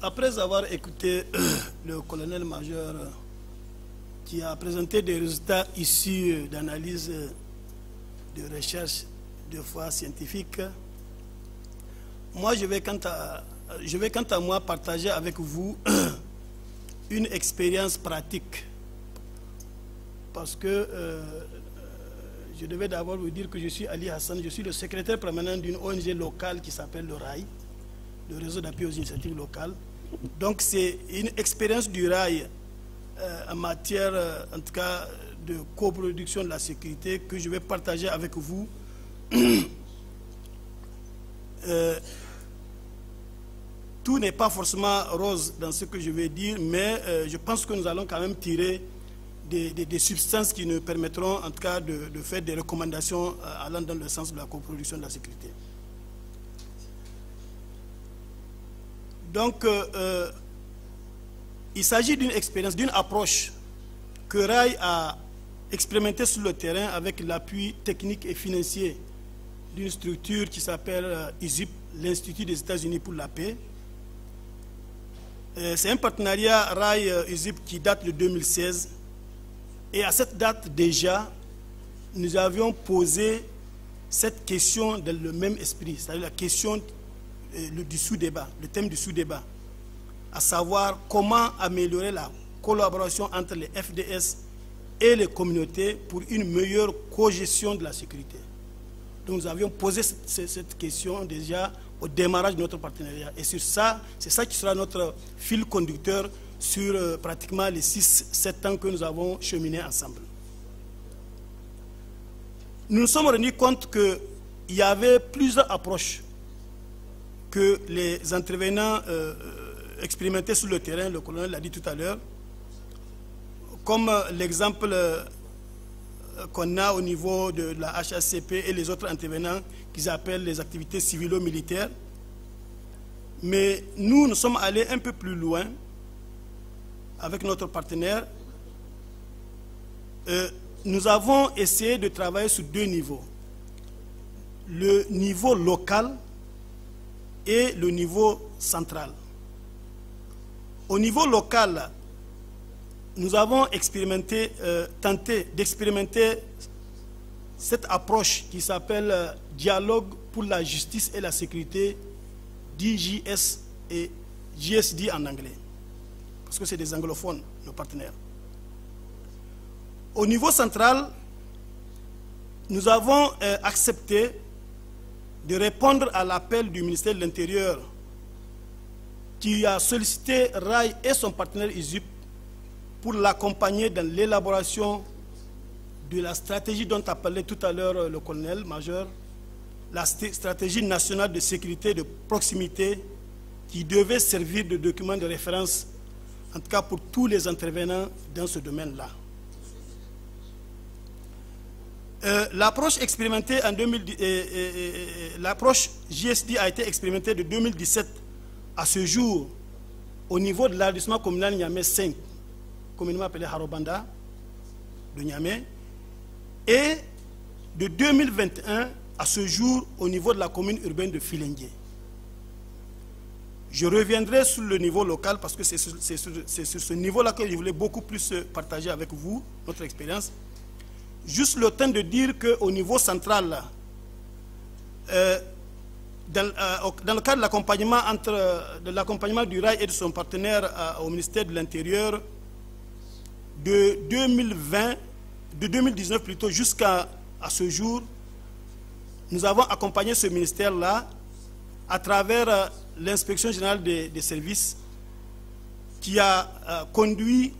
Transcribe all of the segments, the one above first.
Après avoir écouté le colonel-major qui a présenté des résultats issus d'analyses de recherche de foi scientifique, moi je vais quant à moi partager avec vous une expérience pratique, parce que je devais d'abord vous dire que je suis Ali Hassan, je suis le secrétaire permanent d'une ONG locale qui s'appelle le RAI, le réseau d'appui aux initiatives locales. Donc c'est une expérience du RAI en matière, en tout cas, de coproduction de la sécurité que je vais partager avec vous. Tout n'est pas forcément rose dans ce que je vais dire, mais je pense que nous allons quand même tirer des substances qui nous permettront en tout cas de faire des recommandations allant dans le sens de la coproduction de la sécurité. Donc, il s'agit d'une expérience, d'une approche que RAI a expérimentée sur le terrain avec l'appui technique et financier d'une structure qui s'appelle ISUP, l'Institut des États-Unis pour la paix. C'est un partenariat RAI-ISUP qui date de 2016. Et à cette date déjà, nous avions posé cette question dans le même esprit, c'est-à-dire la question du sous-débat, le thème du sous-débat, à savoir comment améliorer la collaboration entre les FDS et les communautés pour une meilleure cogestion de la sécurité. Donc nous avions posé cette question déjà au démarrage de notre partenariat. Et sur ça, c'est ça qui sera notre fil conducteur sur pratiquement les 6-7 ans que nous avons cheminé ensemble. Nous nous sommes rendus compte qu'il y avait plusieurs approches que les intervenants expérimentés sur le terrain, le colonel l'a dit tout à l'heure, comme l'exemple qu'on a au niveau de la HACP et les autres intervenants qu'ils appellent les activités civilo-militaires. Mais nous sommes allés un peu plus loin avec notre partenaire. Nous avons essayé de travailler sur deux niveaux. Le niveau local et le niveau central. Au niveau local, nous avons tenté d'expérimenter cette approche qui s'appelle Dialogue pour la justice et la sécurité, DJS et JSD en anglais, parce que c'est des anglophones, nos partenaires. Au niveau central, nous avons accepté de répondre à l'appel du ministère de l'Intérieur qui a sollicité RAI et son partenaire ISUP pour l'accompagner dans l'élaboration de la stratégie dont a parlé tout à l'heure le colonel-major, la stratégie nationale de sécurité de proximité qui devait servir de document de référence, en tout cas pour tous les intervenants dans ce domaine-là. L'approche expérimentée en 2010, l'approche JSD a été expérimentée de 2017 à ce jour au niveau de l'arrondissement communal Niamey 5, communément appelé Harobanda de Niamey, et de 2021 à ce jour au niveau de la commune urbaine de Filengue. Je reviendrai sur le niveau local parce que c'est sur ce niveau-là que je voulais beaucoup plus partager avec vous notre expérience. Juste le temps de dire qu'au niveau central, dans le cadre de l'accompagnement du RAI et de son partenaire au ministère de l'Intérieur, de 2019 plutôt jusqu'à ce jour, nous avons accompagné ce ministère-là à travers l'inspection générale des services qui a conduit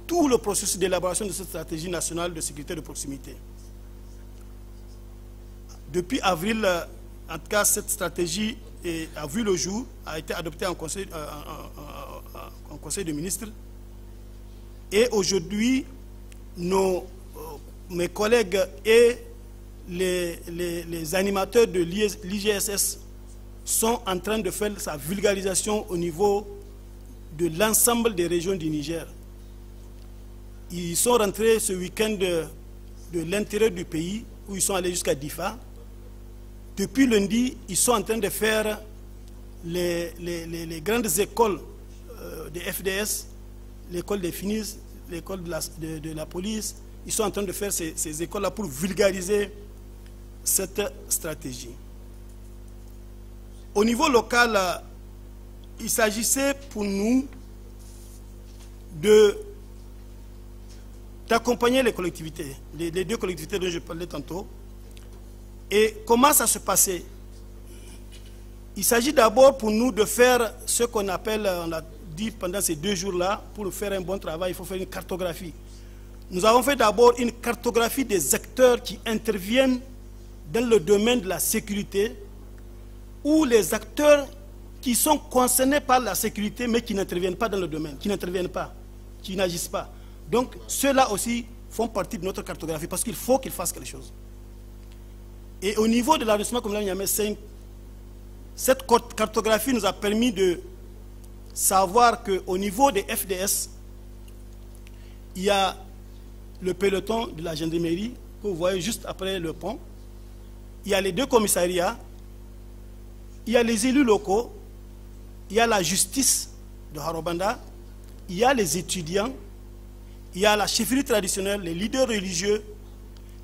tout le processus d'élaboration de cette stratégie nationale de sécurité de proximité. Depuis avril, en tout cas, cette stratégie a vu le jour, a été adoptée en conseil de ministres. Et aujourd'hui, mes collègues et les animateurs de l'IGSS sont en train de faire sa vulgarisation au niveau de l'ensemble des régions du Niger. Ils sont rentrés ce week-end de l'intérieur du pays, où ils sont allés jusqu'à Difa. Depuis lundi, ils sont en train de faire les grandes écoles des FDS, l'école des FINIS, l'école de la police. Ils sont en train de faire ces écoles-là pour vulgariser cette stratégie. Au niveau local, il s'agissait pour nous d'accompagner les collectivités, les deux collectivités dont je parlais tantôt. Et comment ça se passait? Il s'agit d'abord pour nous de faire ce qu'on appelle, on a dit pendant ces 2 jours-là, pour faire un bon travail, il faut faire une cartographie. Nous avons fait d'abord une cartographie des acteurs qui interviennent dans le domaine de la sécurité, ou les acteurs qui sont concernés par la sécurité mais qui n'interviennent pas dans le domaine, qui n'agissent pas. Donc ceux-là aussi font partie de notre cartographie parce qu'il faut qu'ils fassent quelque chose. Et au niveau de l'arrondissement communal Niamey 5, cette cartographie nous a permis de savoir qu'au niveau des FDS, il y a le peloton de la gendarmerie que vous voyez juste après le pont. Il y a les 2 commissariats, il y a les élus locaux, il y a la justice de Harobanda, il y a les étudiants, il y a la chefferie traditionnelle, les leaders religieux,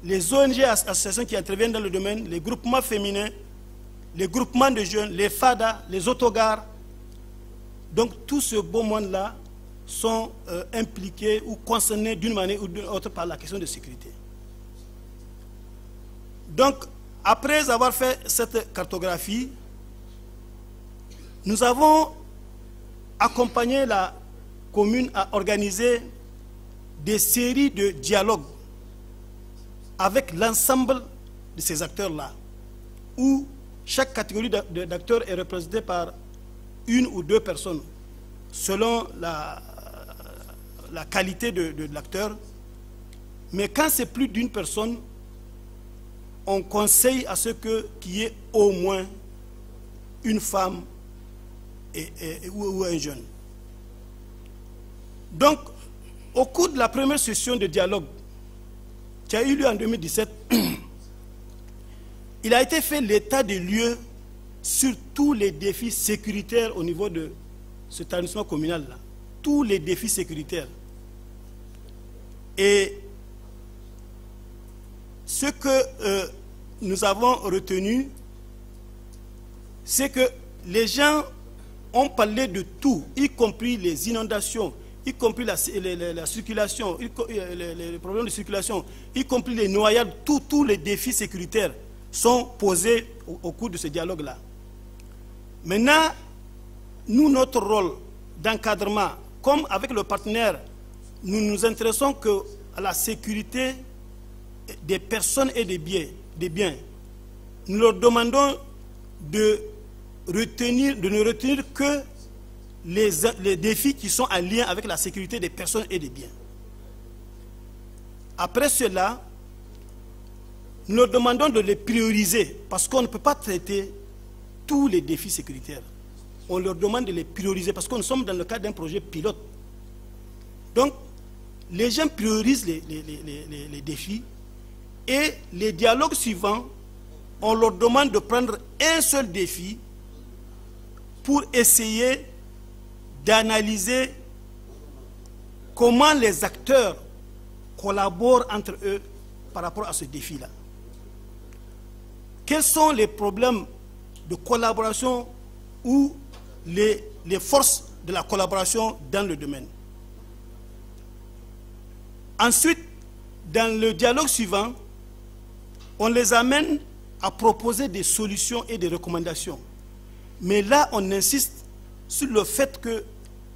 les ONG associations qui interviennent dans le domaine, les groupements féminins, les groupements de jeunes, les FADA, les autogares. Donc tout ce beau monde-là sont impliqués ou concernés d'une manière ou d'une autre par la question de sécurité. Donc, après avoir fait cette cartographie, nous avons accompagné la commune à organiser des séries de dialogues avec l'ensemble de ces acteurs-là, où chaque catégorie d'acteurs est représentée par 1 ou 2 personnes, selon la qualité de l'acteur. Mais quand c'est plus d'1 personne, on conseille à ce qu'il y ait au moins une femme ou un jeune. Donc, au cours de la première session de dialogue qui a eu lieu en 2017, il a été fait l'état des lieux sur tous les défis sécuritaires au niveau de cet arrondissement communal-là. Tous les défis sécuritaires. Et ce que nous avons retenu, c'est que les gens ont parlé de tout, y compris les inondations, y compris la circulation, les problèmes de circulation, y compris les noyades, tous les défis sécuritaires sont posés au cours de ce dialogue-là. Maintenant, nous, notre rôle d'encadrement, comme avec le partenaire, nous nous intéressons à la sécurité des personnes et des biens. Nous leur demandons de ne retenir que les défis qui sont en lien avec la sécurité des personnes et des biens. Après cela, nous leur demandons de les prioriser parce qu'on ne peut pas traiter tous les défis sécuritaires. On leur demande de les prioriser parce que nous sommes dans le cadre d'un projet pilote. Donc, les gens priorisent les défis et les dialogues suivants, on leur demande de prendre un seul défi pour essayer d'analyser comment les acteurs collaborent entre eux par rapport à ce défi-là. Quels sont les problèmes de collaboration ou les forces de la collaboration dans le domaine? Ensuite, dans le dialogue suivant, on les amène à proposer des solutions et des recommandations. Mais là, on insiste sur le fait que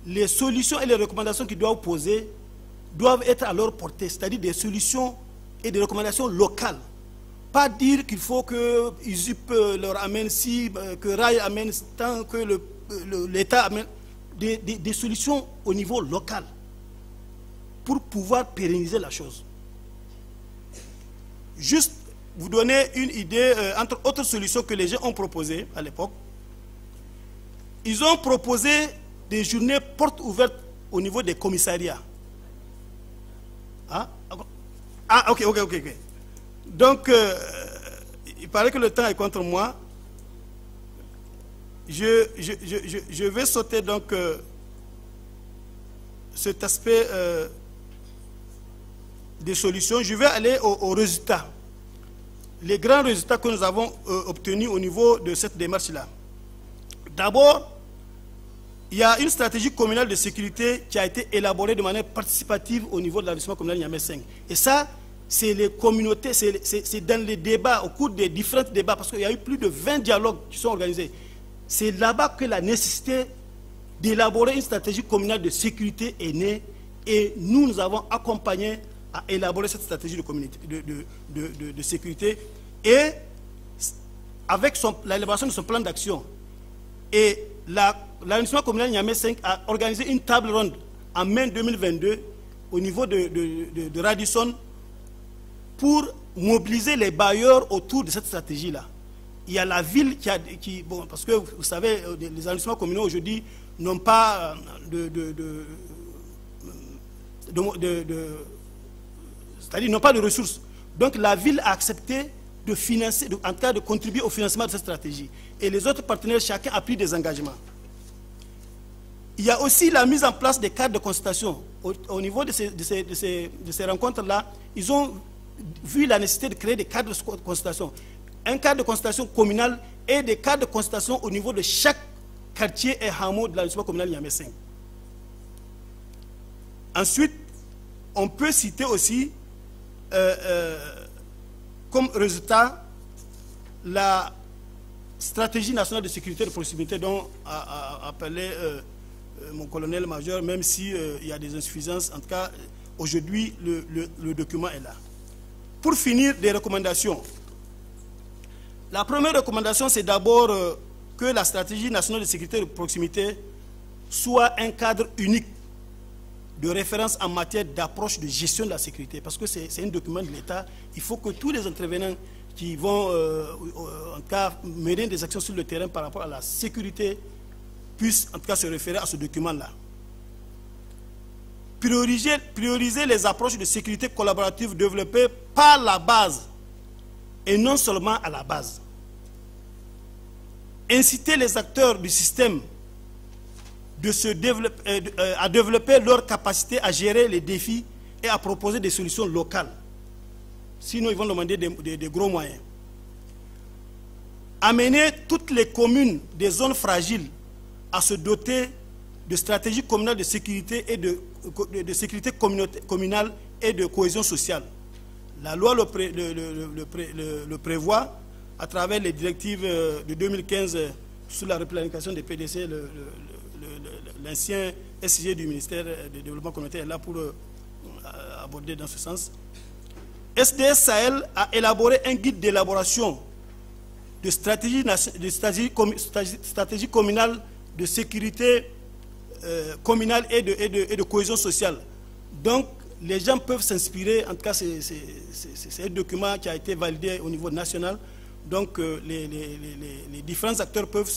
les solutions et les recommandations qu'ils doivent poser doivent être à leur portée, c'est-à-dire des solutions et des recommandations locales. Pas dire qu'il faut que ISUP leur amène ci, que RAI amène tant, que l'État amène des solutions au niveau local pour pouvoir pérenniser la chose. Juste vous donner une idée, entre autres solutions que les gens ont proposées à l'époque, ils ont proposé des journées portes ouvertes au niveau des commissariats. Ok. Donc, il paraît que le temps est contre moi. Je vais sauter donc cet aspect des solutions, je vais aller aux résultats. Les grands résultats que nous avons obtenus au niveau de cette démarche-là. D'abord, il y a une stratégie communale de sécurité qui a été élaborée de manière participative au niveau de l'arrondissement communal Niamey 5. Et ça, c'est les communautés, c'est dans les débats, au cours des différents débats, parce qu'il y a eu plus de 20 dialogues qui sont organisés. C'est là-bas que la nécessité d'élaborer une stratégie communale de sécurité est née, et nous avons accompagné à élaborer cette stratégie de sécurité, et avec l'élaboration de son plan d'action. Et l'arrondissement communal Niamey 5 a organisé une table ronde en mai 2022 au niveau de Radisson pour mobiliser les bailleurs autour de cette stratégie-là. Il y a la ville bon, parce que vous savez, les arrondissements communaux aujourd'hui n'ont pas c'est-à-dire n'ont pas de ressources. Donc la ville a accepté de financer, en tout cas de contribuer au financement de cette stratégie. Et les autres partenaires, chacun a pris des engagements. Il y a aussi la mise en place des cadres de consultation. Au niveau de ces rencontres-là, ils ont vu la nécessité de créer des cadres de consultation. Un cadre de consultation communal et des cadres de consultation au niveau de chaque quartier et hameau de l'arrondissement communal Niamey 5. Ensuite, on peut citer aussi comme résultat la stratégie nationale de sécurité et de proximité dont a appelé mon colonel-major, même s'il y a des insuffisances. En tout cas, aujourd'hui, le document est là. Pour finir, des recommandations. La première recommandation, c'est d'abord que la stratégie nationale de sécurité et de proximité soit un cadre unique de référence en matière d'approche de gestion de la sécurité, parce que c'est un document de l'État. Il faut que tous les intervenants qui vont en tout cas mener des actions sur le terrain par rapport à la sécurité puissent en tout cas se référer à ce document-là. Prioriser les approches de sécurité collaborative développées par la base et non seulement à la base. Inciter les acteurs du système à développer leur capacité à gérer les défis et à proposer des solutions locales. Sinon, ils vont demander des gros moyens. Amener toutes les communes des zones fragiles à se doter de stratégies communales de sécurité et de sécurité communale et de cohésion sociale. La loi le prévoit à travers les directives de 2015 sur la replanification des PDC. L'ancien SIG du ministère du Développement communautaire est là pour aborder dans ce sens. SDS Sahel a élaboré un guide d'élaboration de stratégie communale de sécurité communale et de cohésion sociale. Donc, les gens peuvent s'inspirer, en tout cas, c'est un document qui a été validé au niveau national. Donc, les différents acteurs peuvent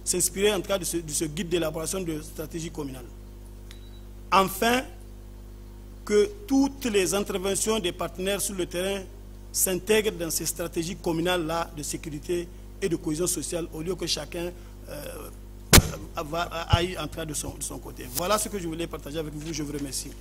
s'inspirer, en tout cas, de ce guide d'élaboration de stratégie communale. Enfin, que toutes les interventions des partenaires sur le terrain s'intègrent dans ces stratégies communales-là de sécurité et de cohésion sociale, au lieu que chacun aille en train de son côté. Voilà ce que je voulais partager avec vous. Je vous remercie.